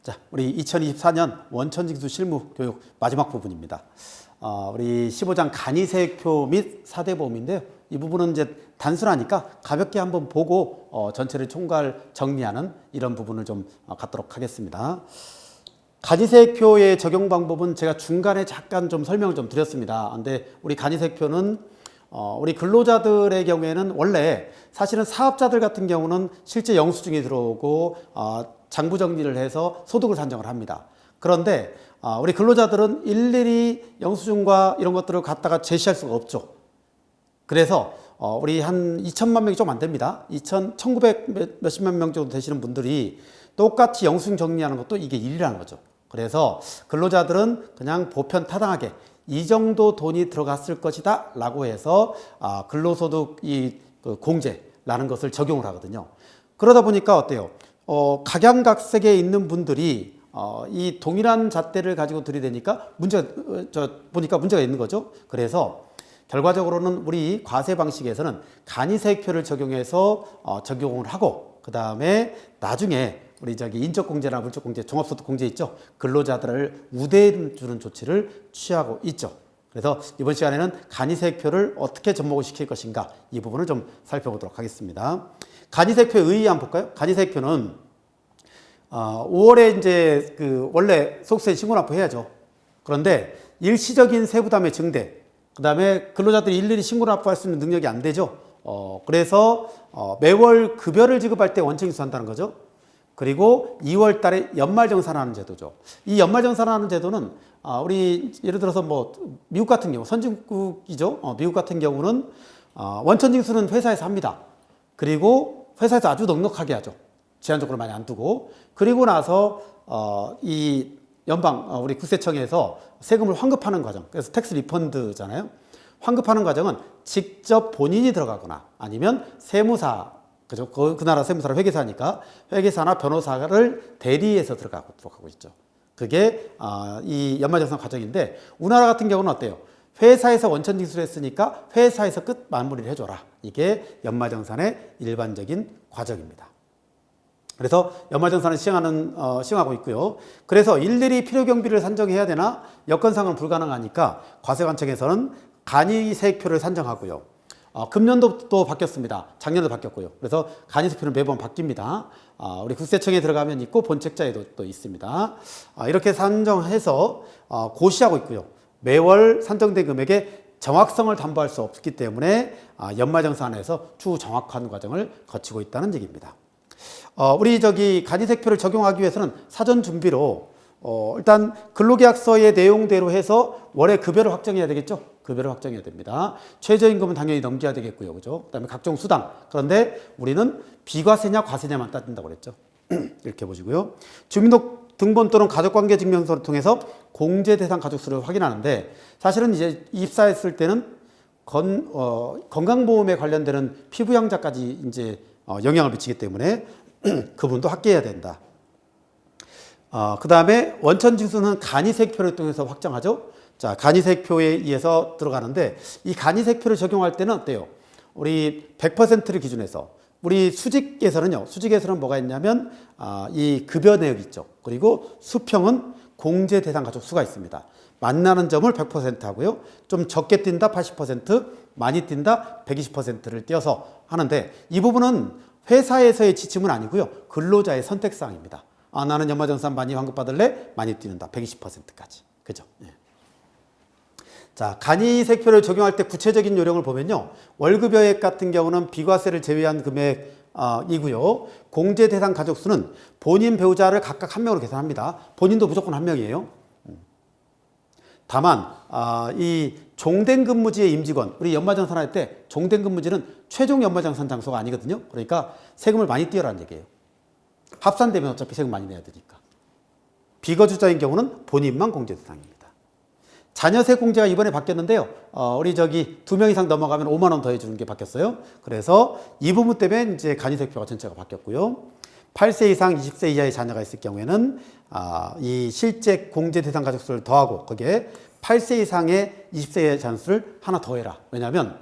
자, 우리 2024년 원천징수 실무 교육 마지막 부분입니다. 우리 15장 간이세표 및 사대보험인데요. 이 부분은 이제 단순하니까 가볍게 한번 보고 전체를 총괄 정리하는 이런 부분을 좀 갖도록 하겠습니다. 간이세표의 적용 방법은 제가 중간에 잠깐 좀 설명을 좀 드렸습니다. 근데 우리 간이세표는 우리 근로자들의 경우에는 원래 사실은 사업자들 같은 경우는 실제 영수증이 들어오고 장부 정리를 해서 소득을 산정을 합니다. 그런데 우리 근로자들은 일일이 영수증과 이런 것들을 갖다가 제시할 수가 없죠. 그래서 우리 한 2천만 명이 좀 안 됩니다. 1900 몇십만 명 정도 되시는 분들이 똑같이 영수증 정리하는 것도 이게 일이라는 거죠. 그래서 근로자들은 그냥 보편타당하게 이 정도 돈이 들어갔을 것이다 라고 해서 근로소득 공제라는 것을 적용을 하거든요. 그러다 보니까 어때요? 각양각색에 있는 분들이 이 동일한 잣대를 가지고 들이대니까 보니까 문제가 있는 거죠. 그래서 결과적으로는 우리 과세 방식에서는 간이세표를 적용해서 적용을 하고, 그 다음에 나중에 우리 인적공제나 물적공제, 종합소득공제 있죠. 근로자들을 우대해 주는 조치를 취하고 있죠. 그래서 이번 시간에는 간이세표를 어떻게 접목을 시킬 것인가, 이 부분을 좀 살펴보도록 하겠습니다. 간이세표의 의의 한번 볼까요? 간이세표는 5월에 이제 원래 소득세 신고납부 해야죠. 그런데 일시적인 세부담의 증대, 그 다음에 근로자들이 일일이 신고납부할 수 있는 능력이 안 되죠. 그래서 매월 급여를 지급할 때 원칙인수한다는 거죠. 그리고 2월 달에 연말정산하는 제도죠. 이 연말정산하는 제도는 우리 예를 들어서 미국 같은 경우 선진국이죠. 미국 같은 경우는 원천징수는 회사에서 합니다. 그리고 회사에서 아주 넉넉하게 하죠. 제한적으로 많이 안 두고. 그리고 나서 이 연방 우리 국세청에서 세금을 환급하는 과정, 그래서 텍스 리펀드잖아요. 환급하는 과정은 직접 본인이 들어가거나 아니면 세무사, 그죠? 그 나라 세무사를 회계사니까 회계사나 변호사를 대리해서 들어가도록 하고 있죠. 그게 이 연말정산 과정인데, 우리나라 같은 경우는 어때요? 회사에서 원천징수를 했으니까 회사에서 끝 마무리를 해줘라. 이게 연말정산의 일반적인 과정입니다. 그래서 연말정산을 시행하고 있고요. 그래서 일일이 필요경비를 산정해야 되나 여건상은 불가능하니까 과세관청에서는 간이세표를 산정하고요. 금년도도 바뀌었습니다. 작년에도 바뀌었고요. 그래서 간이세표는 매번 바뀝니다. 우리 국세청에 들어가면 있고 본책자에도 또 있습니다. 이렇게 산정해서 고시하고 있고요. 매월 산정된 금액의 정확성을 담보할 수 없기 때문에 연말정산에서 추정확한 과정을 거치고 있다는 얘기입니다. 우리 간이세표를 적용하기 위해서는 사전 준비로 일단 근로계약서의 내용대로 해서 월에 급여를 확정해야 되겠죠. 급여를 확정해야 됩니다. 최저임금은 당연히 넘겨야 되겠고요. 그죠? 그다음에 각종 수당. 그런데 우리는 비과세냐 과세냐만 따진다고 그랬죠. 이렇게 보시고요. 주민등본 또는 가족관계증명서를 통해서 공제 대상 가족수를 확인하는데, 사실은 이제 입사했을 때는 건강보험에 관련되는 피부양자까지 이제 영향을 미치기 때문에 그분도 합계해야 된다. 그 다음에 원천징수는 간이세표를 통해서 확정하죠. 자, 간이세표에 의해서 들어가는데, 이 간이세표를 적용할 때는 어때요? 우리 100%를 기준해서 우리 수직에서는 뭐가 있냐면 이 급여 내역 있죠. 그리고 수평은 공제 대상 가족 수가 있습니다. 만나는 점을 100% 하고요. 좀 적게 뛴다 80%, 많이 뛴다 120%를 띄어서 하는데, 이 부분은 회사에서의 지침은 아니고요. 근로자의 선택사항입니다. 나는 연말정산 많이 환급받을래? 많이 뛰는다. 120%까지. 그죠? 예. 자, 간이세표를 적용할 때 구체적인 요령을 보면요. 월급여액 같은 경우는 비과세를 제외한 금액이고요. 공제 대상 가족 수는 본인 배우자를 각각 한 명으로 계산합니다. 본인도 무조건 한 명이에요. 다만 이 종된 근무지의 임직원, 우리 연말정산할 때 종된 근무지는 최종 연말정산 장소가 아니거든요. 그러니까 세금을 많이 띄어라는 얘기예요. 합산되면 어차피 세금 많이 내야 되니까. 비거주자인 경우는 본인만 공제 대상입니다. 자녀세 공제가 이번에 바뀌었는데요. 우리 2명 이상 넘어가면 5만 원 더해주는 게 바뀌었어요. 그래서 이 부분 때문에 이제 간이세표가 전체가 바뀌었고요. 8세 이상 20세 이하의 자녀가 있을 경우에는 이 실제 공제 대상 가족수를 더하고 거기에 8세 이상의 20세 자녀 수를 하나 더해라. 왜냐하면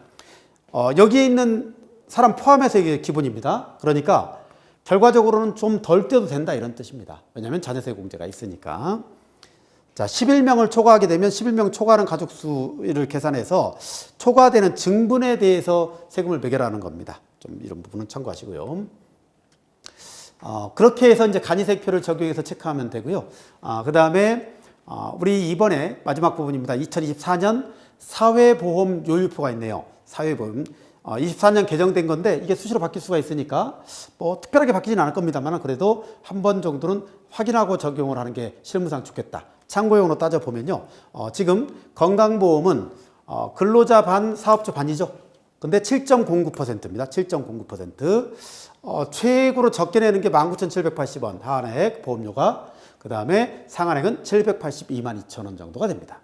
여기에 있는 사람 포함해서 이게 기본입니다. 그러니까 결과적으로는 좀 덜 떼도 된다 이런 뜻입니다. 왜냐하면 자녀세 공제가 있으니까. 자, 11명을 초과하게 되면 11명 초과하는 가족 수를 계산해서 초과되는 증분에 대해서 세금을 매겨라는 겁니다. 좀 이런 부분은 참고하시고요. 그렇게 해서 이제 간이세표를 적용해서 체크하면 되고요. 그 다음에 우리 이번에 마지막 부분입니다. 2024년 사회보험 요율표가 있네요. 사회보험. 24년 개정된 건데 이게 수시로 바뀔 수가 있으니까 뭐 특별하게 바뀌진 않을 겁니다만 그래도 한 번 정도는 확인하고 적용을 하는 게 실무상 좋겠다. 참고용으로 따져보면요. 지금 건강보험은 근로자 반, 사업주 반이죠. 근데 7.09%입니다. 7.09%. 최고로 적게 내는 게 19,780원 하한액 보험료가. 그 다음에 상한액은 782만 2천 원 정도가 됩니다.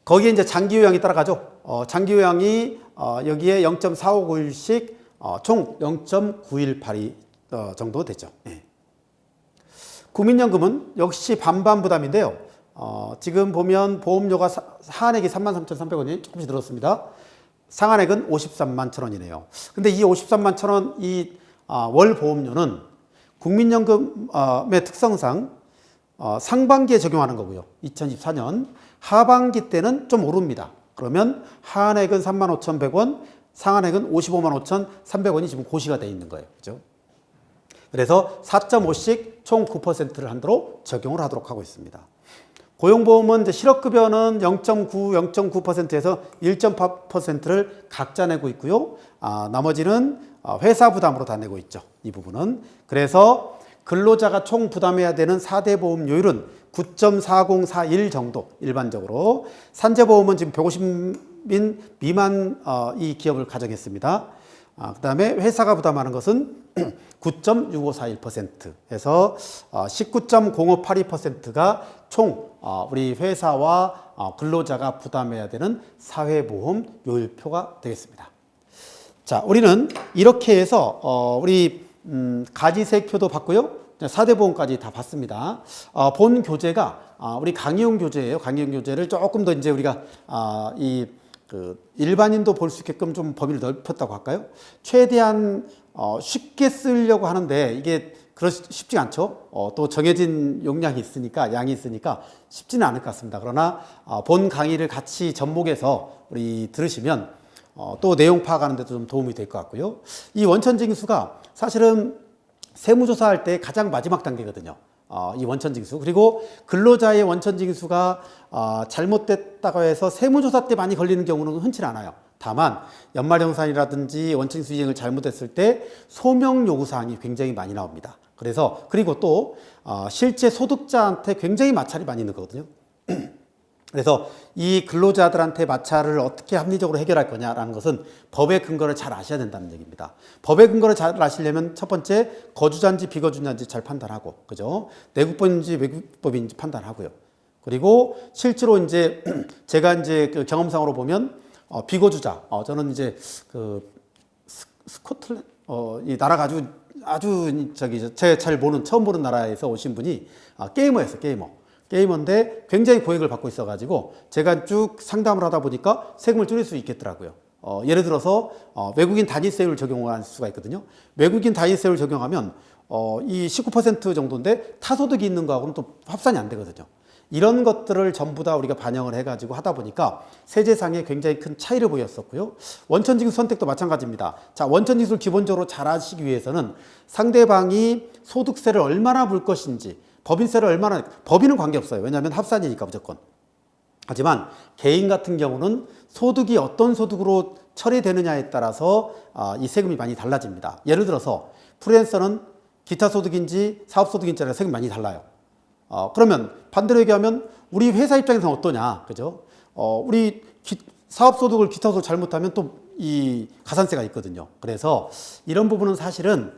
거기에 이제 장기요양이 따라가죠. 장기요양이 여기에 0.4591씩 총 0.9182 정도 되죠. 예. 국민연금은 역시 반반 부담인데요. 지금 보면 보험료가 하한액이 33,300원이 조금씩 늘었습니다. 상한액은 53만 1,000원이네요. 근데 이 53만 1,000원 이 월 보험료는 국민연금의 특성상 상반기에 적용하는 거고요. 2024년 하반기 때는 좀 오릅니다. 그러면 하한액은 35,100원, 상한액은 55만 5,300원이 지금 고시가 되어 있는 거예요. 그죠? 그래서 4.5씩 총 9%를 한도로 적용을 하도록 하고 있습니다. 고용보험은 이제 실업급여는 0.9, 0.9%에서 1.8%를 각자 내고 있고요. 나머지는 회사 부담으로 다 내고 있죠. 이 부분은. 그래서 근로자가 총 부담해야 되는 4대 보험료율은 9.4041 정도 일반적으로. 산재보험은 지금 150인 미만 이 기업을 가정했습니다. 그 다음에 회사가 부담하는 것은 9.6541% 해서 19.0582%가 총 우리 회사와 근로자가 부담해야 되는 사회보험 요율표가 되겠습니다. 자, 우리는 이렇게 해서 우리 가지세표도 봤고요. 4대 보험까지 다 봤습니다. 본 교재가 우리 강의용 교재예요. 강의용 교재를 조금 더 이제 우리가 일반인도 볼 수 있게끔 좀 범위를 넓혔다고 할까요? 최대한 쉽게 쓰려고 하는데 이게 쉽지 않죠. 또 정해진 용량이 있으니까 양이 있으니까 쉽지는 않을 것 같습니다. 그러나 본 강의를 같이 접목해서 우리 들으시면 또 내용 파악하는 데도 좀 도움이 될 것 같고요. 이 원천징수가 사실은 세무조사할 때 가장 마지막 단계거든요. 이 원천징수. 그리고 근로자의 원천징수가 잘못됐다고 해서 세무조사 때 많이 걸리는 경우는 흔치 않아요. 다만 연말정산이라든지 원천징수 이행을 잘못했을 때 소명 요구사항이 굉장히 많이 나옵니다. 그리고 또 실제 소득자한테 굉장히 마찰이 많이 있는 거거든요. 그래서 이 근로자들한테 마찰을 어떻게 합리적으로 해결할 거냐라는 것은 법의 근거를 잘 아셔야 된다는 얘기입니다. 법의 근거를 잘 아시려면 첫 번째 거주자인지 비거주자인지 잘 판단하고, 그죠? 내국법인지 외국법인지 판단하고요. 그리고 실제로 이제 제가 이제 그 경험상으로 보면 비거주자, 저는 이제 그 스코틀랜드 이 나라가 아주 제가 잘 모르는 처음 보는 나라에서 오신 분이 게이머였어요. 게이머인데 굉장히 고액을 받고 있어가지고 제가 쭉 상담을 하다 보니까 세금을 줄일 수 있겠더라고요. 예를 들어서 외국인 단위세율 적용할 수가 있거든요. 외국인 단위세율 적용하면 이 19% 정도인데 타소득이 있는 거하고는 또 합산이 안 되거든요. 이런 것들을 전부 다 우리가 반영을 해가지고 하다 보니까 세제상에 굉장히 큰 차이를 보였었고요. 원천징수 선택도 마찬가지입니다. 자, 원천징수를 기본적으로 잘 하시기 위해서는 상대방이 소득세를 얼마나 물 것인지, 법인세를 얼마나, 법인은 관계없어요. 왜냐하면 합산이니까 무조건. 하지만 개인 같은 경우는 소득이 어떤 소득으로 처리되느냐에 따라서 이 세금이 많이 달라집니다. 예를 들어서 프리랜서는 기타 소득인지 사업 소득인지 세금이 많이 달라요. 그러면 반대로 얘기하면 우리 회사 입장에서는 어떠냐, 그죠? 우리 사업 소득을 기타 소득 잘못하면 또 이 가산세가 있거든요. 그래서 이런 부분은 사실은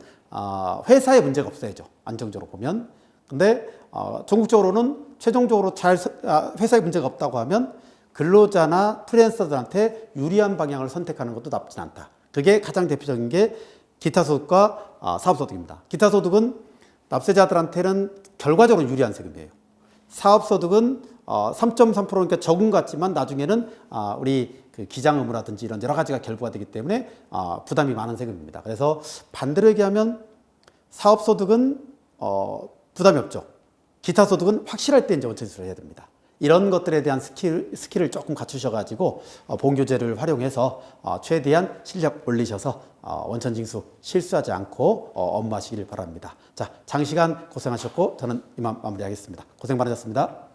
회사에 문제가 없어야죠. 안정적으로 보면. 근데 전국적으로는 최종적으로 회사에 문제가 없다고 하면 근로자나 프리랜서들한테 유리한 방향을 선택하는 것도 나쁘진 않다. 그게 가장 대표적인 게 기타소득과 사업소득입니다. 기타소득은 납세자들한테는 결과적으로 유리한 세금이에요. 사업소득은 3.3%니까 적은 것 같지만 나중에는 우리 그 기장 의무라든지 이런 여러 가지가 결부가 되기 때문에 부담이 많은 세금입니다. 그래서 반대로 얘기하면 사업소득은 부담이 없죠. 기타 소득은 확실할 때 이제 원천징수를 해야 됩니다. 이런 것들에 대한 스킬을 조금 갖추셔가지고 보험교재를 활용해서 최대한 실력 올리셔서 원천징수 실수하지 않고 업무하시길 바랍니다. 자, 장시간 고생하셨고 저는 이만 마무리하겠습니다. 고생 많으셨습니다.